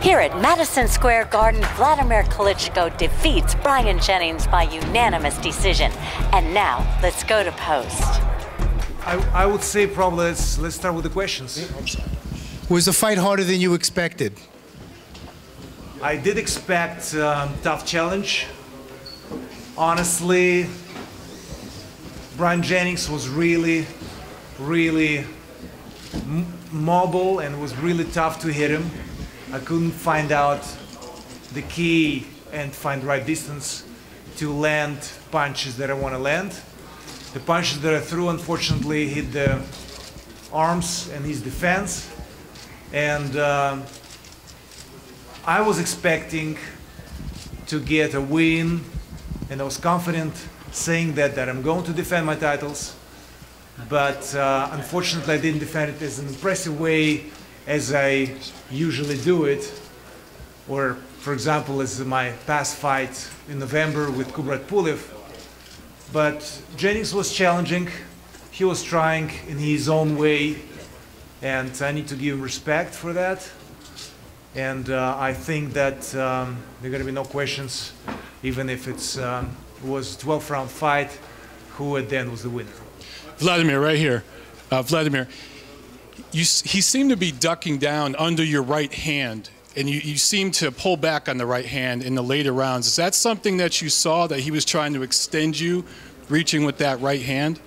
Here at Madison Square Garden, Wladimir Klitschko defeats Bryant Jennings by unanimous decision. And now, let's go to post. I would say probably let's start with the questions. Was the fight harder than you expected? I did expect tough challenge. Honestly, Bryant Jennings was really mobile and was really tough to hit him. I couldn't find out the key and find the right distance to land punches that I want to land. The punches that I threw, unfortunately, hit the arms and his defense. And I was expecting to get a win, and I was confident saying that I'm going to defend my titles. But unfortunately, I didn't defend it as an impressive way as I usually do it, or, for example, as my past fight in November with Kubrat Pulev. But Jennings was challenging. He was trying in his own way, and I need to give him respect for that. And I think that there are going to be no questions, even if it was a 12-round fight, who at the end was the winner. Wladimir, right here. Wladimir, he seemed to be ducking down under your right hand, and you seemed to pull back on the right hand in the later rounds. Is that something that you saw, that he was trying to extend you, reaching with that right hand?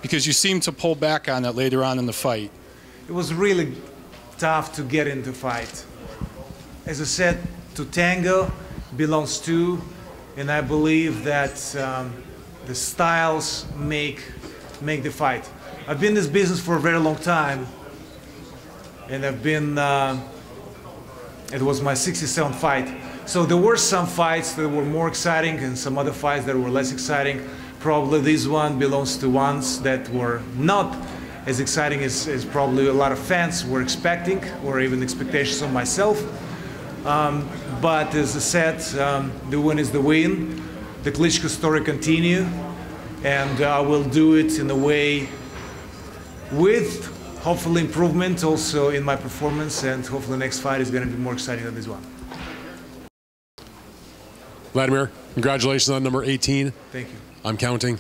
Because you seemed to pull back on that later on in the fight. It was really tough to get into fight. As I said, to tango belongs two, and I believe that the styles make the fight. I've been in this business for a very long time, and I've been, it was my 67th fight. So there were some fights that were more exciting and some other fights that were less exciting. Probably this one belongs to ones that were not as exciting as probably a lot of fans were expecting, or even expectations of myself. But as I said, the win is the win. The Klitschko story continues, and I will do it in a way with hopefully improvement also in my performance, and hopefully the next fight is going to be more exciting than this one. Wladimir, congratulations on number 18. Thank you. I'm counting.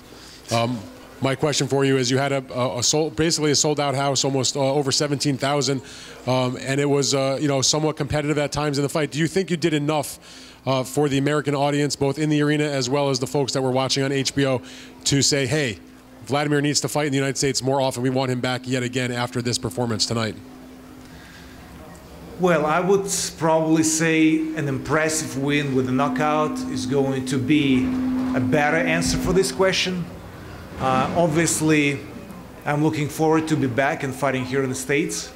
My question for you is, you had basically a sold-out house, almost over 17,000, and it was somewhat competitive at times in the fight. Do you think you did enough for the American audience, both in the arena as well as the folks that were watching on HBO, to say, hey, Wladimir needs to fight in the United States more often. We want him back yet again after this performance tonight? Well, I would probably say an impressive win with a knockout is going to be a better answer for this question. Obviously, I'm looking forward to be back and fighting here in the States.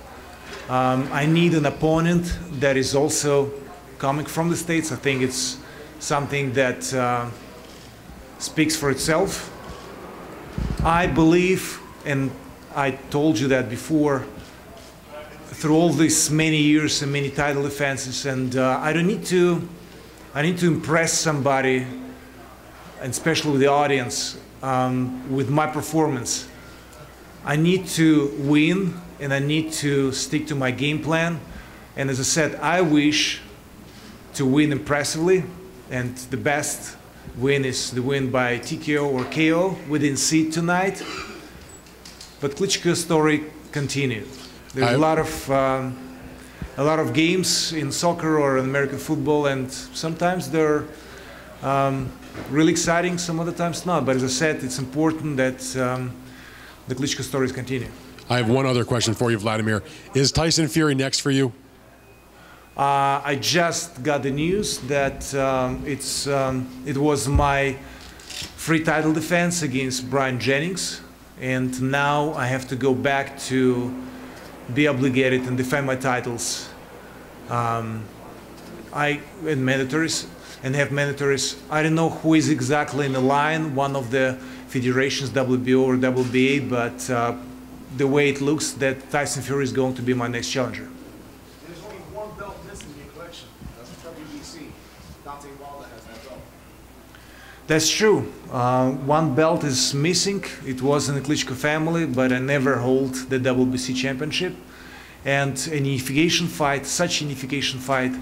I need an opponent that is also coming from the States. I think it's something that speaks for itself. I believe, and I told you that before, through all these many years and many title defenses, and I need to impress somebody, and especially with the audience, with my performance. I need to win, and I need to stick to my game plan. And as I said, I wish to win impressively, and the best win is the win by TKO or KO. We didn't see it tonight, but Klitschko's story continued. There's a lot of games in soccer or in American football, and sometimes they're really exciting, some other times not. But as I said, it's important that the Klitschko stories continue. I have one other question for you, Wladimir. Is Tyson Fury next for you? I just got the news that it was my free title defense against Bryant Jennings, and now I have to go back to be obligated and defend my titles. And mandatories, and have mandatories. I don't know who is exactly in the line, one of the federations, WBO or WBA, but the way it looks, that Tyson Fury is going to be my next challenger. There's only one belt missing in your collection. That's WBC. Dante Wilder has that belt. That's true. One belt is missing. It was in the Klitschko family, but I never hold the WBC championship. And an unification fight, such a unification fight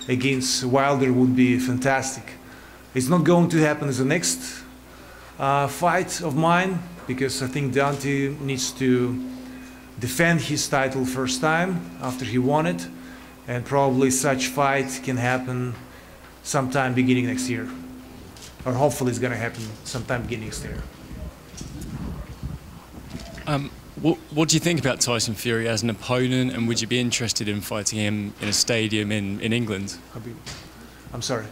against Wilder would be fantastic. It's not going to happen as the next fight of mine, because I think Deontay needs to defend his title first time after he won it, and probably such fight can happen sometime beginning next year, or hopefully it's going to happen sometime beginning next year. What do you think about Tyson Fury as an opponent, and would you be interested in fighting him in a stadium in England? I'm sorry.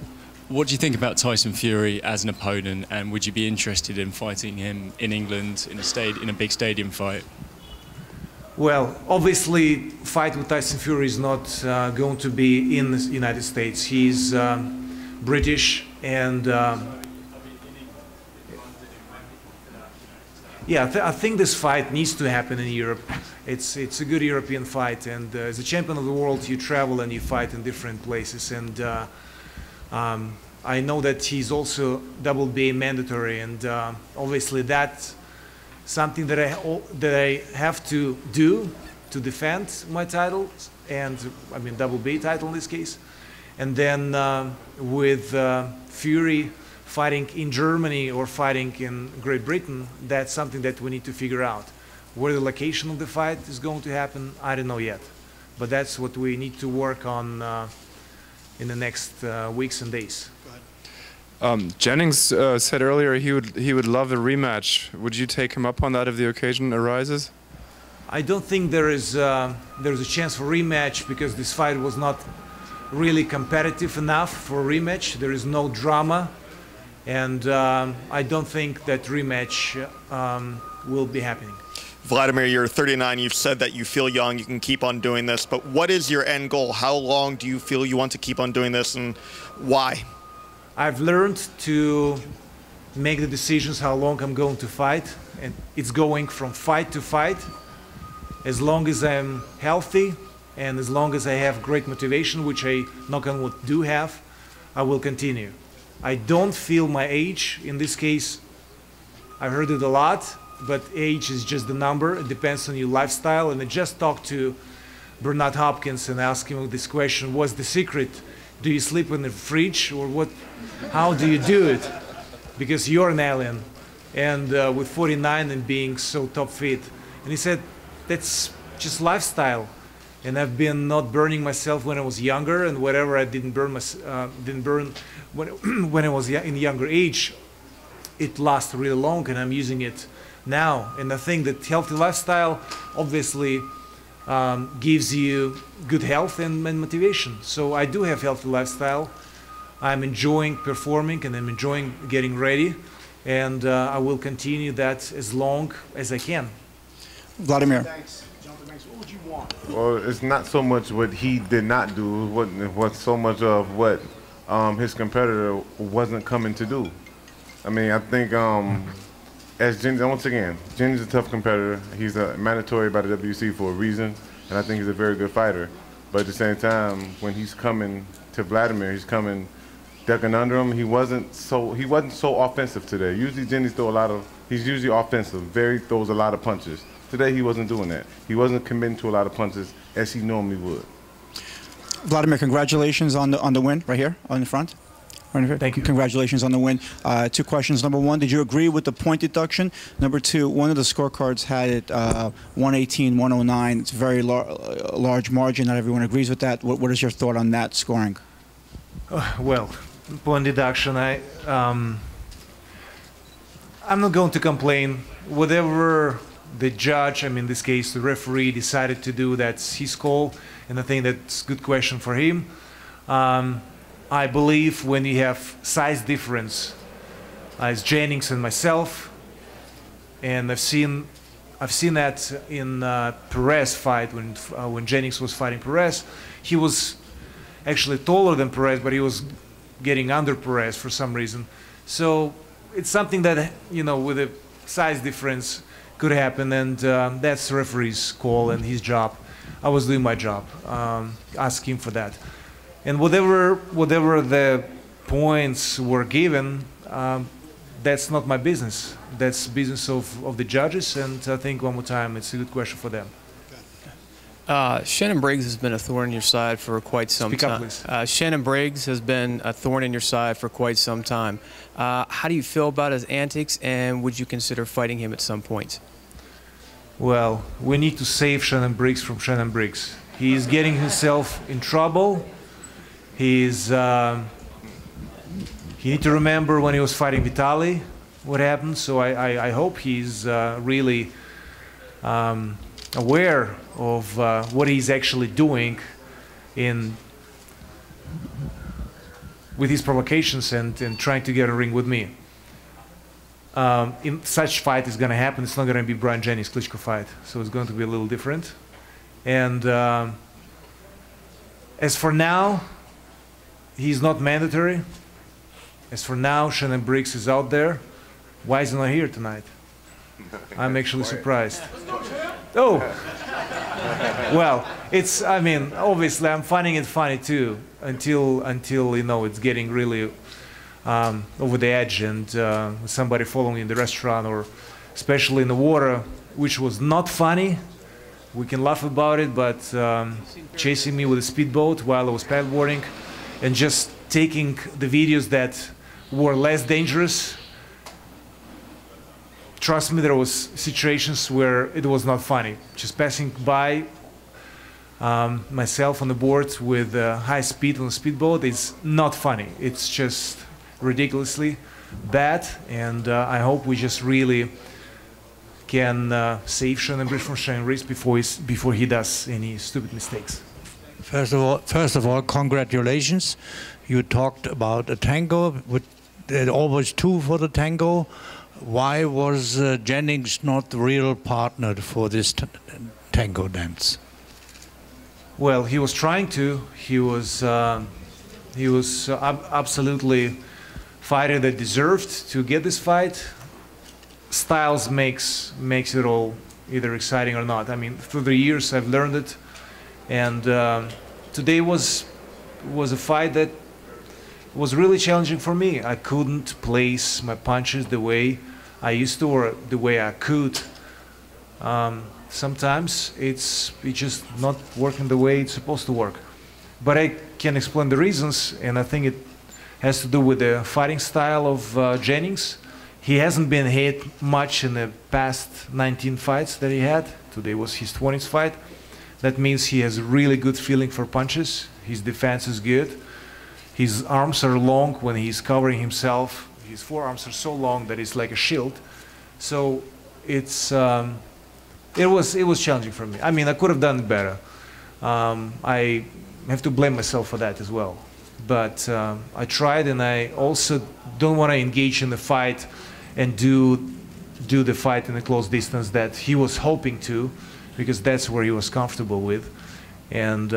What do you think about Tyson Fury as an opponent, and would you be interested in fighting him in England in a big stadium fight? Well, obviously, fight with Tyson Fury is not going to be in the United States. He's British, and yeah, I think this fight needs to happen in Europe. It's a good European fight, and as a champion of the world, you travel and you fight in different places. And I know that he's also WBA mandatory, and obviously that's something that I have to do to defend my title, and I mean WBA title in this case. And then with Fury fighting in Germany or fighting in Great Britain, that's something that we need to figure out. Where the location of the fight is going to happen, I don't know yet. But that's what we need to work on in the next weeks and days. Jennings said earlier he would love a rematch. Would you take him up on that if the occasion arises? I don't think there's a chance for rematch, because this fight was not really competitive enough for a rematch. There is no drama. And I don't think that rematch will be happening. Wladimir, you're 39. You've said that you feel young. You can keep on doing this. But what is your end goal? How long do you feel you want to keep on doing this, and why? I've learned to make the decisions how long I'm going to fight. And it's going from fight to fight. As long as I'm healthy and as long as I have great motivation, which I, knock on wood, do have, I will continue. I don't feel my age in this case. I've heard it a lot, but age is just the number. It depends on your lifestyle. And I just talked to Bernard Hopkins and asked him this question: what's the secret? Do you sleep in the fridge, or what? How do you do it? Because you're an alien, and with 49 and being so top fit. And he said, that's just lifestyle. And I've been not burning myself when I was younger, and whatever I didn't burn when I was in younger age, it lasts really long, and I'm using it now. And I think that healthy lifestyle obviously gives you good health and motivation. So I do have healthy lifestyle. I'm enjoying performing, and I'm enjoying getting ready, and I will continue that as long as I can. Wladimir. Thanks. Jonathan, thanks. What would you want? Well, it's not so much what he did not do, what's so much of what his competitor wasn't coming to do. I mean, I think as Jennings, once again, Jennings is a tough competitor. He's a mandatory by the WC for a reason, and I think he's a very good fighter. But at the same time, when he's coming to Wladimir, he's coming ducking under him. He wasn't so offensive today. Usually Jennings he's usually offensive. Throws a lot of punches. Today he wasn't doing that. He wasn't committing to a lot of punches as he normally would. Wladimir, congratulations on the win right here on the front. Right here. Thank you. Congratulations on the win. 2 questions. Number 1, did you agree with the point deduction? Number 2, one of the scorecards had it 118, 109. It's a very large margin. Not everyone agrees with that. What is your thought on that scoring? Well, point deduction, I'm not going to complain. Whatever the judge, I mean in this case the referee, decided to do, that's his call, and I think that's a good question for him. I believe when you have size difference, as Jennings and myself, and I've seen that in Perez fight when Jennings was fighting Perez. He was actually taller than Perez, but he was getting under Perez for some reason. So it's something that, you know, with a size difference could happen, and that's the referee's call and his job. I was doing my job, ask him for that. And whatever the points were given, that's not my business. That's business of the judges, and I think one more time it's a good question for them. Shannon Briggs has been a thorn in your side for quite some time. Shannon Briggs has been a thorn in your side for quite some time. How do you feel about his antics, and would you consider fighting him at some point? Well, we need to save Shannon Briggs from Shannon Briggs. He is getting himself in trouble. He need to remember when he was fighting Vitaly what happened. So I hope he's really aware of what he's actually doing with his provocations and trying to get a ring with me. In such fight is going to happen. It's not going to be Bryant Jennings Klitschko fight, so it's going to be a little different. And as for now, he's not mandatory. As for now, Shannon Briggs is out there. Why is he not here tonight? I'm actually surprised. Oh, well, I mean, obviously, I'm finding it funny too, until you know it's getting really over the edge, and somebody following in the restaurant, or especially in the water, which was not funny. We can laugh about it, but chasing me with a speedboat while I was paddleboarding, and just taking the videos that were less dangerous. Trust me, there was situations where it was not funny. Just passing by myself on the board with high speed on a speedboat is not funny. It's just ridiculously bad, and I hope we just really can save Shannon Briggs from Shannon Briggs before he does any stupid mistakes. First of all, congratulations. You talked about a tango. There always two for the tango. Why was Jennings not the real partner for this tango dance? Well, he was trying to. He was absolutely fighter that deserved to get this fight. Styles makes it all either exciting or not. I mean, through the years I've learned it, and today was a fight that was really challenging for me. I couldn't place my punches the way I used to, or the way I could. Sometimes it's just not working the way it's supposed to work. But I can explain the reasons, and I think it has to do with the fighting style of Jennings. He hasn't been hit much in the past 19 fights that he had. Today was his 20th fight. That means he has a really good feeling for punches. His defense is good. His arms are long when he's covering himself. His forearms are so long that it's like a shield. So it was challenging for me. I mean, I could have done it better. I have to blame myself for that as well. But I tried, and I also don't want to engage in the fight and do the fight in a close distance that he was hoping to, because that's where he was comfortable with. And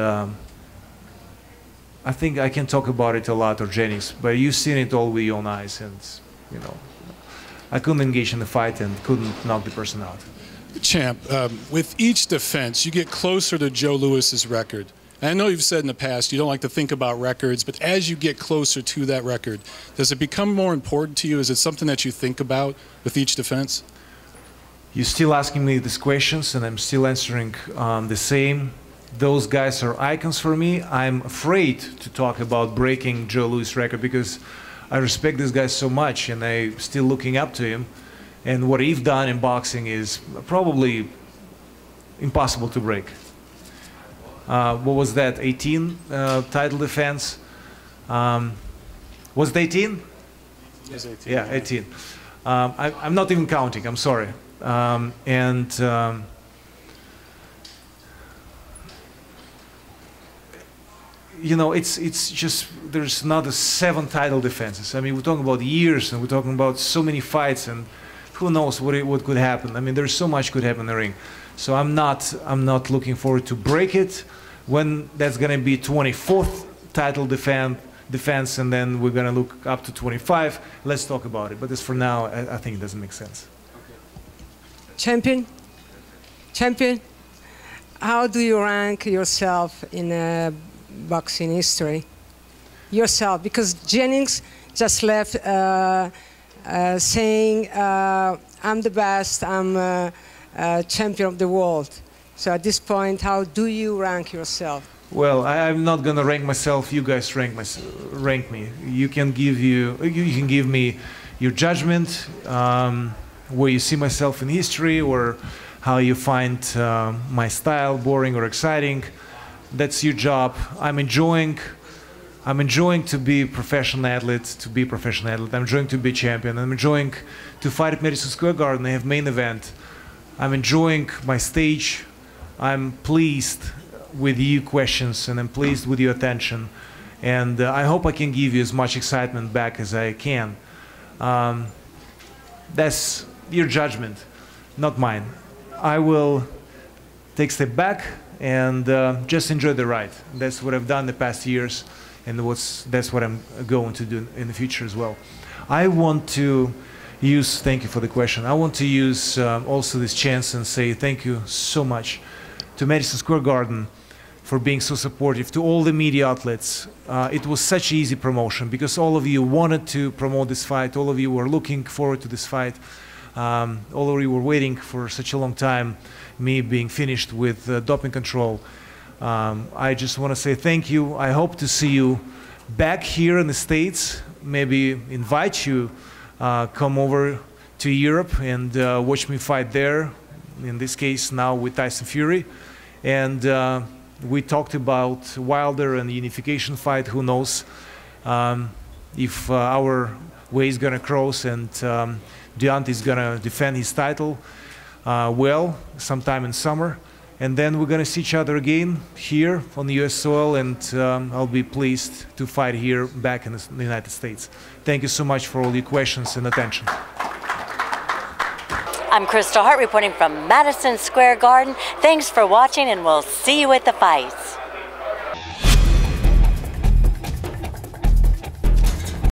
I think I can talk about it a lot, or Jennings, but you've seen it all with your own eyes, and you know, I couldn't engage in the fight and couldn't knock the person out. Champ, with each defense, you get closer to Joe Louis's record. And I know you've said in the past you don't like to think about records, but as you get closer to that record, does it become more important to you? Is it something that you think about with each defense? You're still asking me these questions, and I'm still answering the same. Those guys are icons for me. I'm afraid to talk about breaking Joe Louis' record because I respect this guy so much, and I'm still looking up to him. And what he's done in boxing is probably impossible to break. What was that, 18 title defense? Was it 18? Yes, 18. Yeah, 18. I'm not even counting, I'm sorry. You know, it's just, there's another 7 title defenses. I mean, we're talking about years, and we're talking about so many fights, and who knows what could happen. I mean, there's so much could happen in the ring. So I'm not looking forward to break it. When that's going to be 24th title defense, and then we're going to look up to 25, let's talk about it. But as for now, I think it doesn't make sense. Champion, how do you rank yourself in boxing history? Yourself, because Jennings just left saying, I'm the best, I'm champion of the world. So at this point, how do you rank yourself? Well, I'm not gonna rank myself. You guys rank me. You can give me your judgment, where you see myself in history, or how you find my style boring or exciting. That's your job. I'm enjoying to be a professional athlete. I'm enjoying to be a champion. I'm enjoying to fight at Madison Square Garden. I have main event. I'm enjoying my stage. I'm pleased with your questions, and I'm pleased with your attention. And I hope I can give you as much excitement back as I can. That's your judgment, not mine. I will take a step back and just enjoy the ride. That's what I've done the past years, and that's what I'm going to do in the future as well. I want to use, thank you for the question, I want to use also this chance and say thank you so much to Madison Square Garden for being so supportive, to all the media outlets. It was such easy promotion because all of you wanted to promote this fight, all of you were looking forward to this fight, all of you were waiting for such a long time, me being finished with doping control. I just want to say thank you. I hope to see you back here in the States, maybe invite you, come over to Europe and watch me fight there, in this case now with Tyson Fury. And we talked about Wilder and the unification fight. Who knows if our way is gonna cross and Deontay is gonna defend his title well sometime in summer, and then we're gonna see each other again here on the US soil, and I'll be pleased to fight here back in the United States. Thank you so much for all your questions and attention. I'm Kristal Hart reporting from Madison Square Garden. Thanks for watching, and we'll see you at the fights.